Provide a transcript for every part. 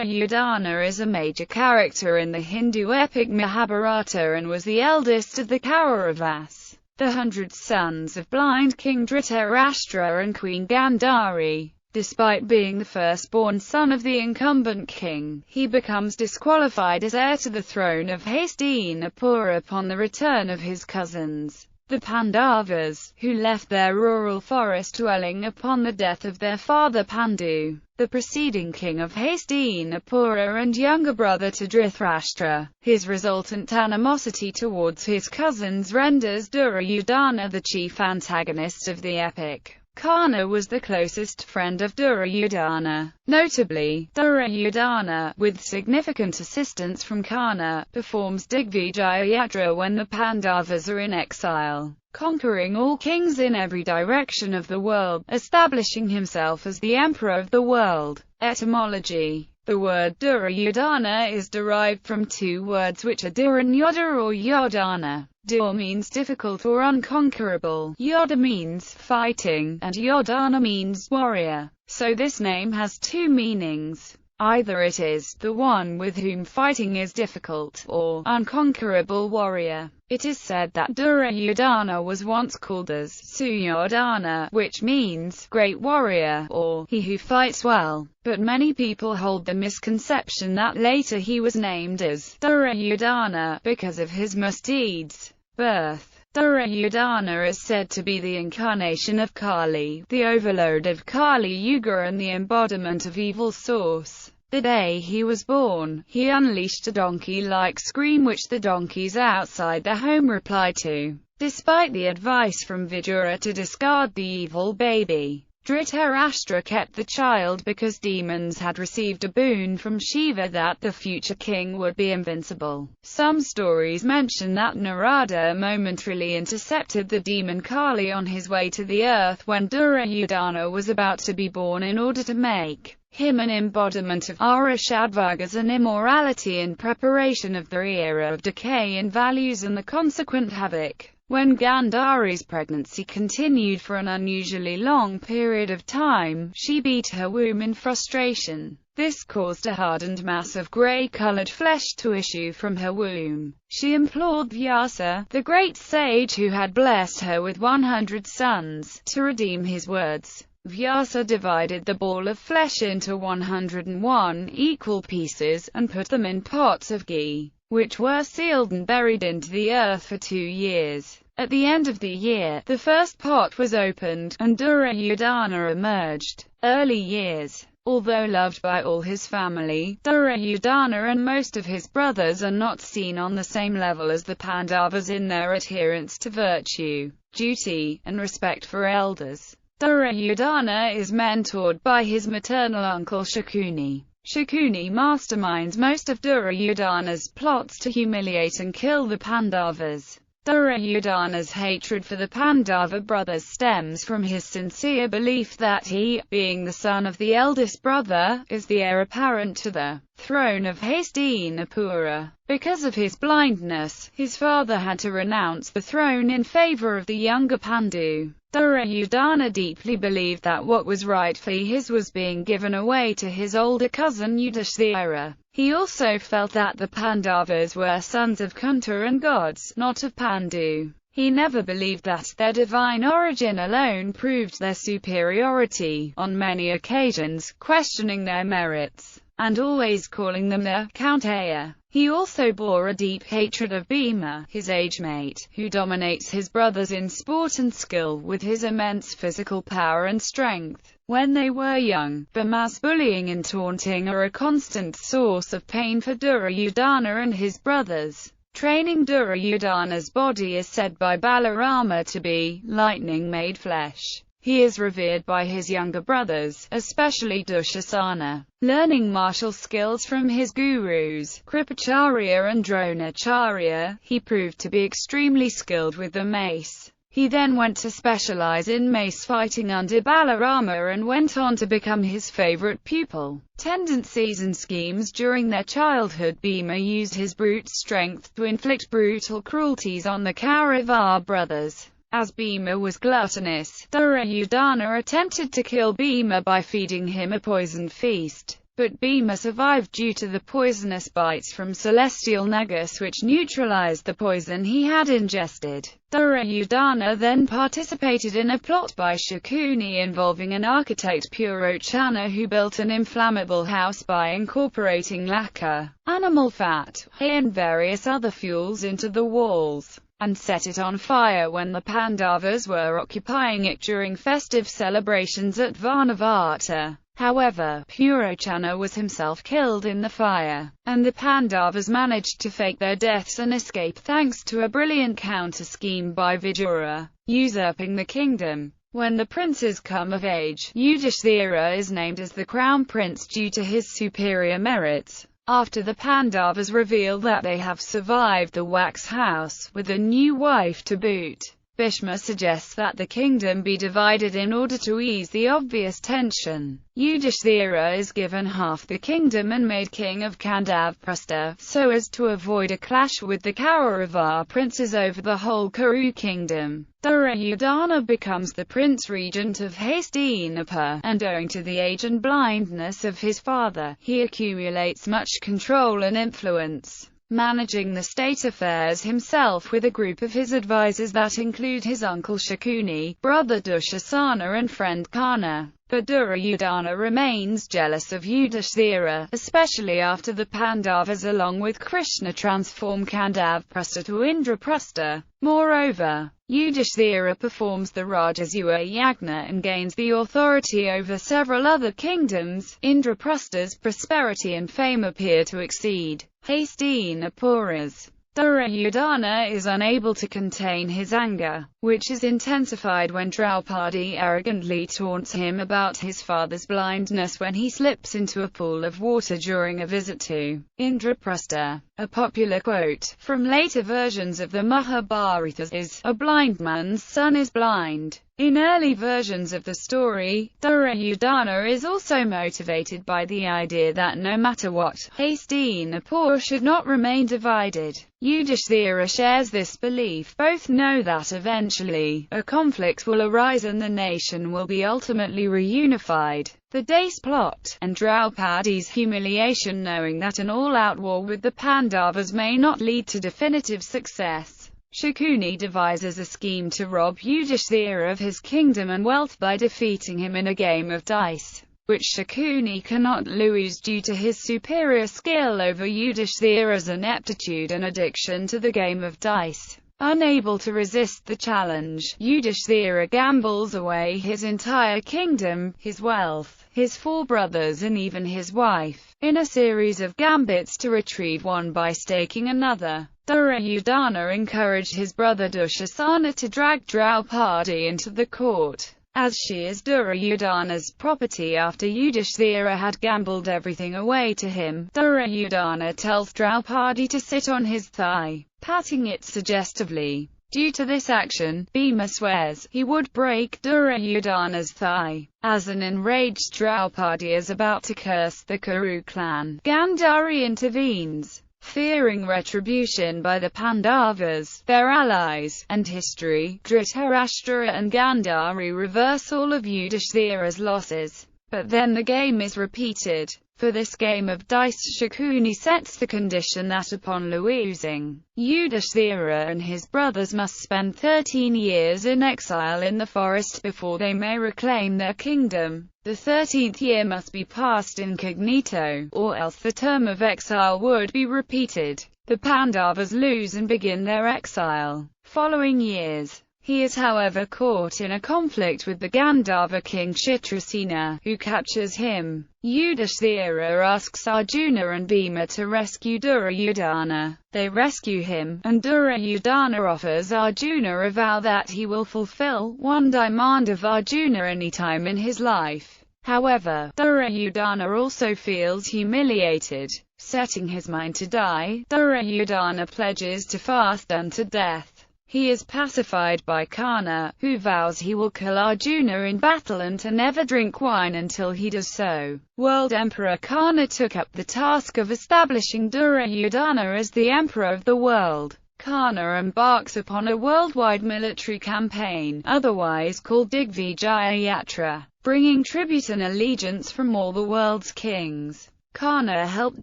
Duryodhana is a major character in the Hindu epic Mahabharata and was the eldest of the Kauravas, the 100 sons of blind King Dhritarashtra and Queen Gandhari. Despite being the firstborn son of the incumbent king, he becomes disqualified as heir to the throne of Hastinapura upon the return of his cousins, the Pandavas, who left their rural forest dwelling upon the death of their father Pandu, the preceding king of Hastinapura and younger brother to Dhritarashtra. His resultant animosity towards his cousins renders Duryodhana the chief antagonist of the epic. Karna was the closest friend of Duryodhana. Notably, Duryodhana, with significant assistance from Karna, performs Digvijaya Yatra when the Pandavas are in exile, conquering all kings in every direction of the world, establishing himself as the emperor of the world. Etymology. The word Duryodhana is derived from two words which are Duryodhana or Yodhana. Dur means difficult or unconquerable, Yodha means fighting, and Yodhana means warrior. So this name has two meanings. Either it is the one with whom fighting is difficult, or unconquerable warrior. It is said that Duryodhana was once called as Suyodhana, which means great warrior, or he who fights well. But many people hold the misconception that later he was named as Duryodhana because of his misdeeds. Birth. Duryodhana is said to be the incarnation of Kali, the overlord of Kali Yuga and the embodiment of evil source. The day he was born, he unleashed a donkey-like scream which the donkeys outside the home replied to. Despite the advice from Vidura to discard the evil baby, Dhritarashtra kept the child because demons had received a boon from Shiva that the future king would be invincible. Some stories mention that Narada momentarily intercepted the demon Kali on his way to the earth when Duryodhana was about to be born in order to make him an embodiment of Arishadvargas and immorality in preparation of the era of decay in values and the consequent havoc. When Gandhari's pregnancy continued for an unusually long period of time, she beat her womb in frustration. This caused a hardened mass of grey-coloured flesh to issue from her womb. She implored Vyasa, the great sage who had blessed her with 100 sons, to redeem his words. Vyasa divided the ball of flesh into 101 equal pieces, and put them in pots of ghee, which were sealed and buried into the earth for 2 years. At the end of the year, the first pot was opened, and Duryodhana emerged. Early years. Although loved by all his family, Duryodhana and most of his brothers are not seen on the same level as the Pandavas in their adherence to virtue, duty, and respect for elders. Duryodhana is mentored by his maternal uncle Shakuni. Shakuni masterminds most of Duryodhana's plots to humiliate and kill the Pandavas. Duryodhana's hatred for the Pandava brothers stems from his sincere belief that he, being the son of the eldest brother, is the heir apparent to the throne of Hastinapura. Because of his blindness, his father had to renounce the throne in favor of the younger Pandu. Duryodhana deeply believed that what was rightfully his was being given away to his older cousin Yudhishthira. He also felt that the Pandavas were sons of Kunta and gods, not of Pandu. He never believed that their divine origin alone proved their superiority, on many occasions questioning their merits, and always calling them the Kaunteya. He also bore a deep hatred of Bhima, his age-mate, who dominates his brothers in sport and skill with his immense physical power and strength. When they were young, Bhima's bullying and taunting are a constant source of pain for Duryodhana and his brothers. Training Duryodhana's body is said by Balarama to be lightning-made flesh. He is revered by his younger brothers, especially Dushasana. Learning martial skills from his gurus, Kripacharya and Dronacharya, he proved to be extremely skilled with the mace. He then went to specialize in mace fighting under Balarama and went on to become his favorite pupil. Tendencies and schemes. During their childhood, Bhima used his brute strength to inflict brutal cruelties on the Kaurava brothers. As Bhima was gluttonous, Duryodhana attempted to kill Bhima by feeding him a poisoned feast. but Bhima survived due to the poisonous bites from celestial Nagas which neutralized the poison he had ingested. Duryodhana then participated in a plot by Shakuni involving an architect Purochana who built an inflammable house by incorporating lacquer, animal fat, hay and various other fuels into the walls, and set it on fire when the Pandavas were occupying it during festive celebrations at Varnavata. However, Purochana was himself killed in the fire, and the Pandavas managed to fake their deaths and escape thanks to a brilliant counter-scheme by Vidura, usurping the kingdom. When the princes come of age, Yudhishthira is named as the crown prince due to his superior merits. After the Pandavas reveal that they have survived the wax house, with a new wife to boot, Bhishma suggests that the kingdom be divided in order to ease the obvious tension. Yudhishthira is given half the kingdom and made king of Kandavprastha, so as to avoid a clash with the Kaurava princes over the whole Kuru kingdom. Duryodhana becomes the prince-regent of Hastinapur, and owing to the age and blindness of his father, he accumulates much control and influence, managing the state affairs himself with a group of his advisors that include his uncle Shakuni, brother Dushasana and friend Karna. But Duryodhana remains jealous of Yudhishthira, especially after the Pandavas along with Krishna transform Kandavprastha to Indraprastha. Moreover, Yudhishthira performs the Rajasuya Yagna and gains the authority over several other kingdoms. Indraprastha's prosperity and fame appear to exceed Hastinapura's. Duryodhana is unable to contain his anger, which is intensified when Draupadi arrogantly taunts him about his father's blindness when he slips into a pool of water during a visit to Indraprastha. A popular quote from later versions of the Mahabharata is, "A blind man's son is blind." In early versions of the story, Duryodhana is also motivated by the idea that no matter what, Hastinapur should not remain divided. Yudhishthira shares this belief. Both know that eventually, a conflict will arise and the nation will be ultimately reunified. The day's plot, and Draupadi's humiliation knowing that an all-out war with the Pandavas may not lead to definitive success. Shakuni devises a scheme to rob Yudhishthira of his kingdom and wealth by defeating him in a game of dice, which Shakuni cannot lose due to his superior skill over Yudhishthira's ineptitude and addiction to the game of dice. Unable to resist the challenge, Yudhishthira gambles away his entire kingdom, his wealth, his 4 brothers and even his wife, in a series of gambits to retrieve one by staking another. Duryodhana encouraged his brother Dushasana to drag Draupadi into the court, as she is Duryodhana's property after Yudhishthira had gambled everything away to him. Duryodhana tells Draupadi to sit on his thigh, patting it suggestively. Due to this action, Bhima swears he would break Duryodhana's thigh. As an enraged Draupadi is about to curse the Kuru clan, Gandhari intervenes. Fearing retribution by the Pandavas, their allies, and history, Dhritarashtra and Gandhari reverse all of Yudhishthira's losses. But then the game is repeated. For this game of dice, Shakuni sets the condition that upon losing, Yudhishthira and his brothers must spend 13 years in exile in the forest before they may reclaim their kingdom. The 13th year must be passed incognito, or else the term of exile would be repeated. The Pandavas lose and begin their exile. Following years, he is however caught in a conflict with the Gandhava king Chitrasena, who captures him. Yudhishthira asks Arjuna and Bhima to rescue Duryodhana. They rescue him, and Duryodhana offers Arjuna a vow that he will fulfill one demand of Arjuna any time in his life. However, Duryodhana also feels humiliated. Setting his mind to die, Duryodhana pledges to fast unto death. He is pacified by Karna, who vows he will kill Arjuna in battle and to never drink wine until he does so. World Emperor Karna took up the task of establishing Duryodhana as the emperor of the world. Karna embarks upon a worldwide military campaign, otherwise called Digvijaya Yatra, bringing tribute and allegiance from all the world's kings. Karna helped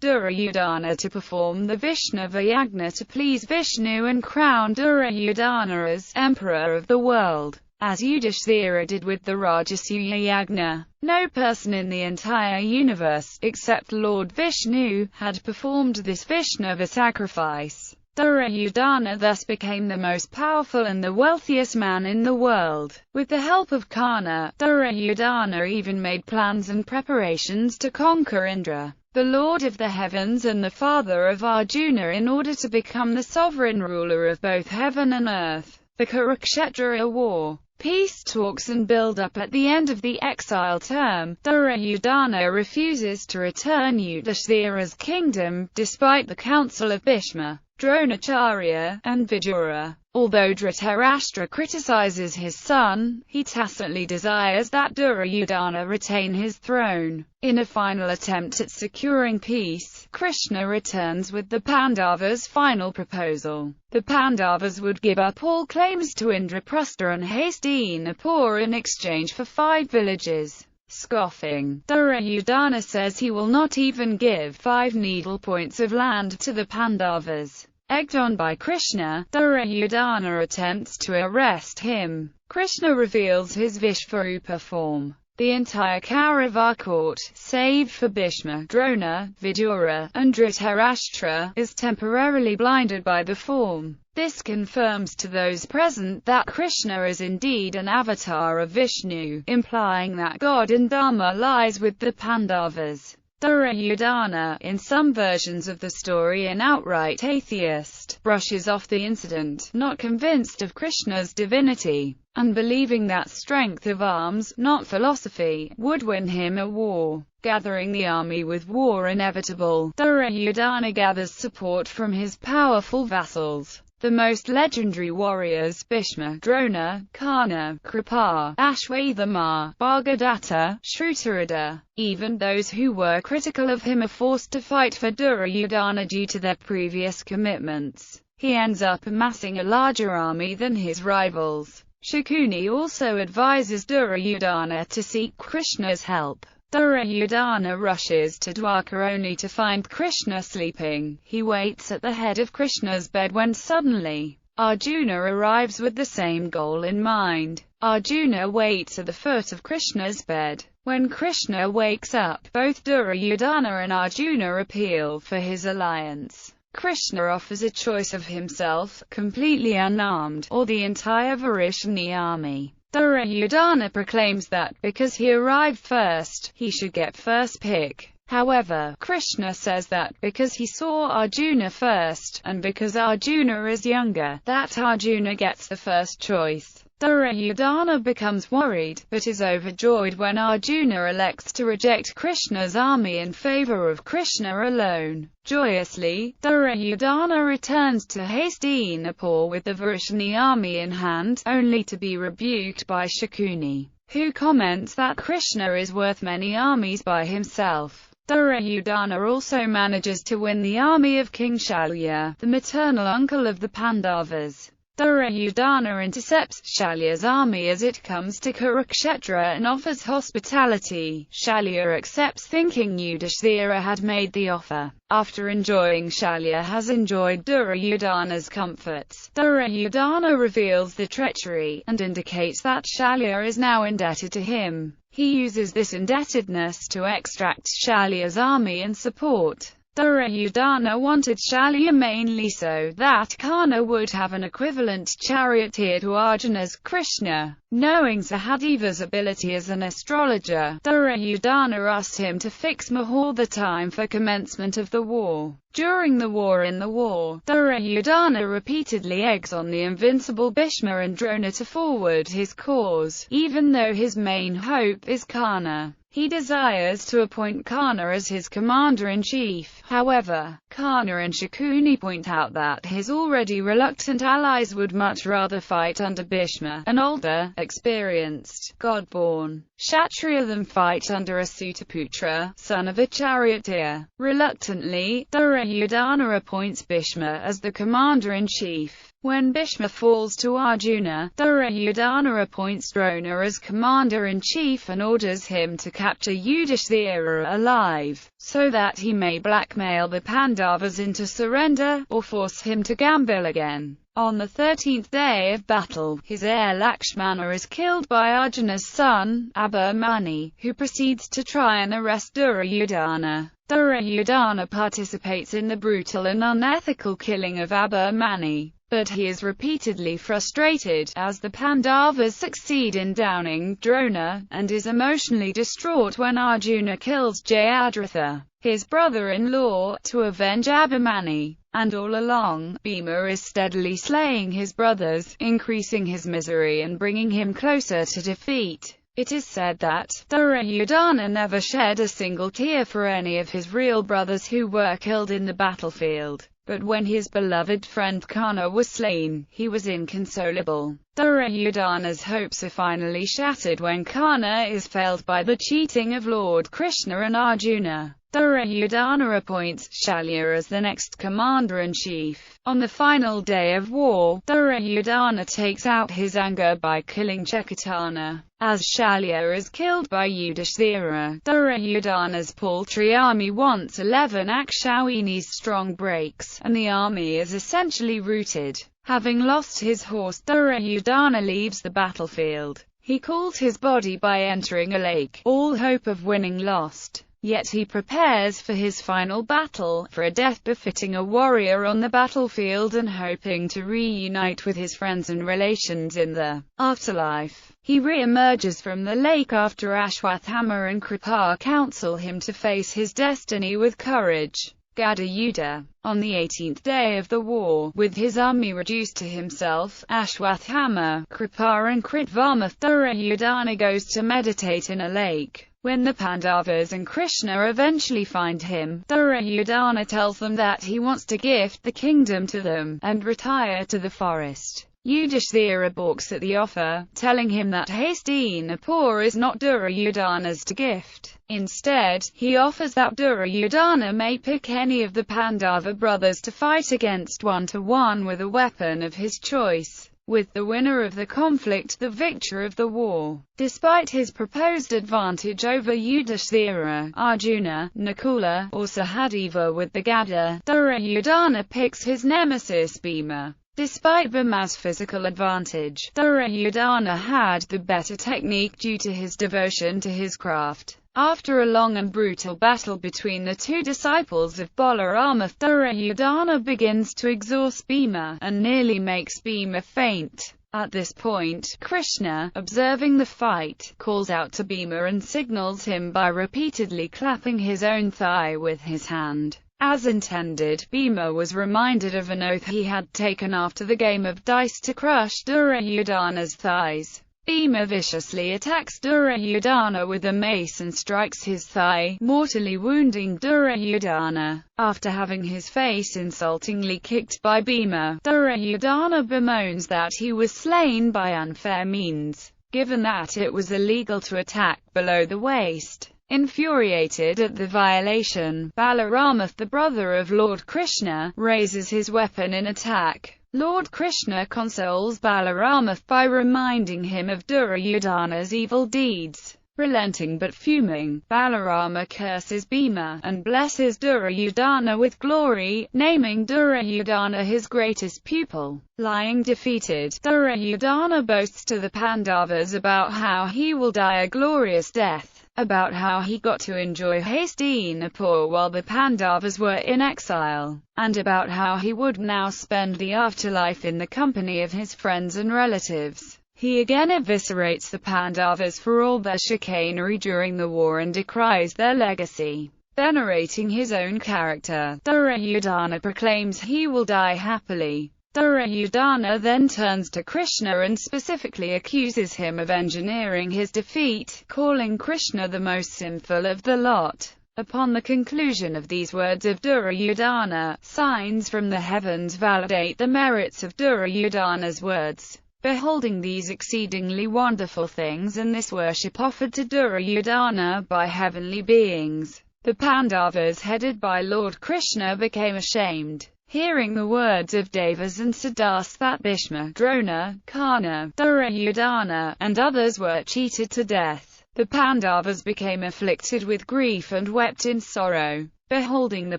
Duryodhana to perform the Vishnava Yagna to please Vishnu and crown Duryodhana as emperor of the world, as Yudhishthira did with the Rajasuya Yagna. No person in the entire universe, except Lord Vishnu, had performed this Vishnava sacrifice. Duryodhana thus became the most powerful and the wealthiest man in the world. With the help of Karna, Duryodhana even made plans and preparations to conquer Indra, the lord of the heavens and the father of Arjuna, in order to become the sovereign ruler of both heaven and earth. The Kurukshetra war, peace talks and build-up at the end of the exile term, Duryodhana refuses to return Yudhishthira's kingdom, despite the counsel of Bhishma, Dronacharya, and Vidura. Although Dhritarashtra criticizes his son, he tacitly desires that Duryodhana retain his throne. In a final attempt at securing peace, Krishna returns with the Pandavas' final proposal. The Pandavas would give up all claims to Indraprastha and Hastinapur in exchange for 5 villages. Scoffing, Duryodhana says he will not even give 5 needle points of land to the Pandavas. Egged on by Krishna, Duryodhana attempts to arrest him. Krishna reveals his Vishvarupa form. The entire Kaurava court, save for Bhishma, Drona, Vidura, and Dhritarashtra, is temporarily blinded by the form. This confirms to those present that Krishna is indeed an avatar of Vishnu, implying that God in Dharma lies with the Pandavas. Duryodhana, in some versions of the story an outright atheist, brushes off the incident, not convinced of Krishna's divinity, and believing that strength of arms, not philosophy, would win him a war. Gathering the army with war inevitable, Duryodhana gathers support from his powerful vassals. The most legendary warriors, Bhishma, Drona, Karna, Kripa, Ashwathama, Bhargadatta, Shrutarada. Even those who were critical of him are forced to fight for Duryodhana due to their previous commitments. He ends up amassing a larger army than his rivals. Shakuni also advises Duryodhana to seek Krishna's help. Duryodhana rushes to Dwarka only to find Krishna sleeping. He waits at the head of Krishna's bed when suddenly Arjuna arrives with the same goal in mind. Arjuna waits at the foot of Krishna's bed. When Krishna wakes up, both Duryodhana and Arjuna appeal for his alliance. Krishna offers a choice of himself, completely unarmed, or the entire Varishni army. Duryodhana proclaims that, because he arrived first, he should get first pick. However, Krishna says that, because he saw Arjuna first, and because Arjuna is younger, that Arjuna gets the first choice. Duryodhana becomes worried, but is overjoyed when Arjuna elects to reject Krishna's army in favor of Krishna alone. Joyously, Duryodhana returns to Hastinapur with the Varishni army in hand, only to be rebuked by Shakuni, who comments that Krishna is worth many armies by himself. Duryodhana also manages to win the army of King Shalya, the maternal uncle of the Pandavas. Duryodhana intercepts Shalya's army as it comes to Kurukshetra and offers hospitality. Shalya accepts, thinking Yudhishthira had made the offer. After enjoying Shalya has enjoyed Duryodhana's comforts, Duryodhana reveals the treachery, and indicates that Shalya is now indebted to him. He uses this indebtedness to extract Shalya's army and support. Duryodhana wanted Shalya mainly so that Karna would have an equivalent charioteer to Arjuna's Krishna. Knowing Sahadeva's ability as an astrologer, Duryodhana asked him to fix the time for commencement of the war. During the war, Duryodhana repeatedly eggs on the invincible Bhishma and Drona to forward his cause, even though his main hope is Karna. He desires to appoint Karna as his commander-in-chief. However, Karna and Shakuni point out that his already reluctant allies would much rather fight under Bhishma, an older, experienced, god-born Kshatriya, than fight under a Sutaputra, son of a charioteer. Reluctantly, Duryodhana appoints Bhishma as the commander-in-chief. When Bhishma falls to Arjuna, Duryodhana appoints Drona as commander-in-chief and orders him to capture Yudhishthira alive, so that he may blackmail the Pandavas into surrender, or force him to gamble again. On the 13th day of battle, his heir Lakshmana is killed by Arjuna's son, Abhimanyu, who proceeds to try and arrest Duryodhana. Duryodhana participates in the brutal and unethical killing of Abhimanyu, but he is repeatedly frustrated, as the Pandavas succeed in downing Drona, and is emotionally distraught when Arjuna kills Jayadratha, his brother-in-law, to avenge Abhimanyu. And all along, Bhima is steadily slaying his brothers, increasing his misery and bringing him closer to defeat. It is said that Duryodhana never shed a single tear for any of his real brothers who were killed in the battlefield. But when his beloved friend Karna was slain, he was inconsolable. Duryodhana's hopes are finally shattered when Karna is failed by the cheating of Lord Krishna and Arjuna. Duryodhana appoints Shalya as the next commander-in-chief. On the final day of war, Duryodhana takes out his anger by killing Chekatana. As Shalya is killed by Yudhishthira, Duryodhana's paltry army once 11 Akshauhinis strong breaks, and the army is essentially routed. Having lost his horse, Duryodhana leaves the battlefield. He cools his body by entering a lake, all hope of winning lost. Yet he prepares for his final battle, for a death befitting a warrior on the battlefield, and hoping to reunite with his friends and relations in the afterlife. He re-emerges from the lake after Ashwathama and Kripa counsel him to face his destiny with courage. Gadayuddha. On the 18th day of the war, with his army reduced to himself, Ashwathama, Kripa and Kritvarma, Duryodhana goes to meditate in a lake. When the Pandavas and Krishna eventually find him, Duryodhana tells them that he wants to gift the kingdom to them, and retire to the forest. Yudhishthira balks at the offer, telling him that Hastinapur is not Duryodhana's to gift. Instead, he offers that Duryodhana may pick any of the Pandava brothers to fight against one-to-one with a weapon of his choice, with the winner of the conflict the victor of the war. Despite his proposed advantage over Yudhishthira, Arjuna, Nakula, or Sahadeva with the Gada, Duryodhana picks his nemesis Bhima. Despite Bhima's physical advantage, Duryodhana had the better technique due to his devotion to his craft. After a long and brutal battle between the two disciples of Balarama, Duryodhana begins to exhaust Bhima, and nearly makes Bhima faint. At this point, Krishna, observing the fight, calls out to Bhima and signals him by repeatedly clapping his own thigh with his hand. As intended, Bhima was reminded of an oath he had taken after the game of dice to crush Duryodhana's thighs. Bhima viciously attacks Duryodhana with a mace and strikes his thigh, mortally wounding Duryodhana. After having his face insultingly kicked by Bhima, Duryodhana bemoans that he was slain by unfair means, given that it was illegal to attack below the waist. Infuriated at the violation, Balarama, the brother of Lord Krishna, raises his weapon in attack. Lord Krishna consoles Balarama by reminding him of Duryodhana's evil deeds. Relenting but fuming, Balarama curses Bhima, and blesses Duryodhana with glory, naming Duryodhana his greatest pupil. Lying defeated, Duryodhana boasts to the Pandavas about how he will die a glorious death, about how he got to enjoy Hastinapur while the Pandavas were in exile, and about how he would now spend the afterlife in the company of his friends and relatives. He again eviscerates the Pandavas for all their chicanery during the war and decries their legacy. Venerating his own character, Duryodhana proclaims he will die happily. Duryodhana then turns to Krishna and specifically accuses him of engineering his defeat, calling Krishna the most sinful of the lot. Upon the conclusion of these words of Duryodhana, signs from the heavens validate the merits of Duryodhana's words. Beholding these exceedingly wonderful things and this worship offered to Duryodhana by heavenly beings, the Pandavas headed by Lord Krishna became ashamed. Hearing the words of Devas and Siddhas that Bhishma, Drona, Karna, Duryodhana, and others were cheated to death, the Pandavas became afflicted with grief and wept in sorrow. Beholding the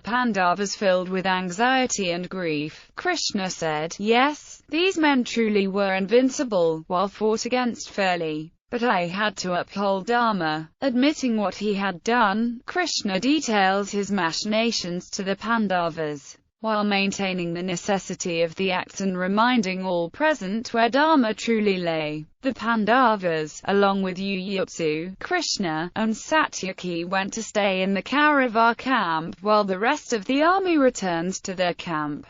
Pandavas filled with anxiety and grief, Krishna said, "Yes, these men truly were invincible, while fought against fairly. But I had to uphold Dharma." Admitting what he had done, Krishna details his machinations to the Pandavas, while maintaining the necessity of the act and reminding all present where Dharma truly lay. The Pandavas, along with Yuyutsu, Krishna, and Satyaki went to stay in the Kaurava camp, while the rest of the army returned to their camp.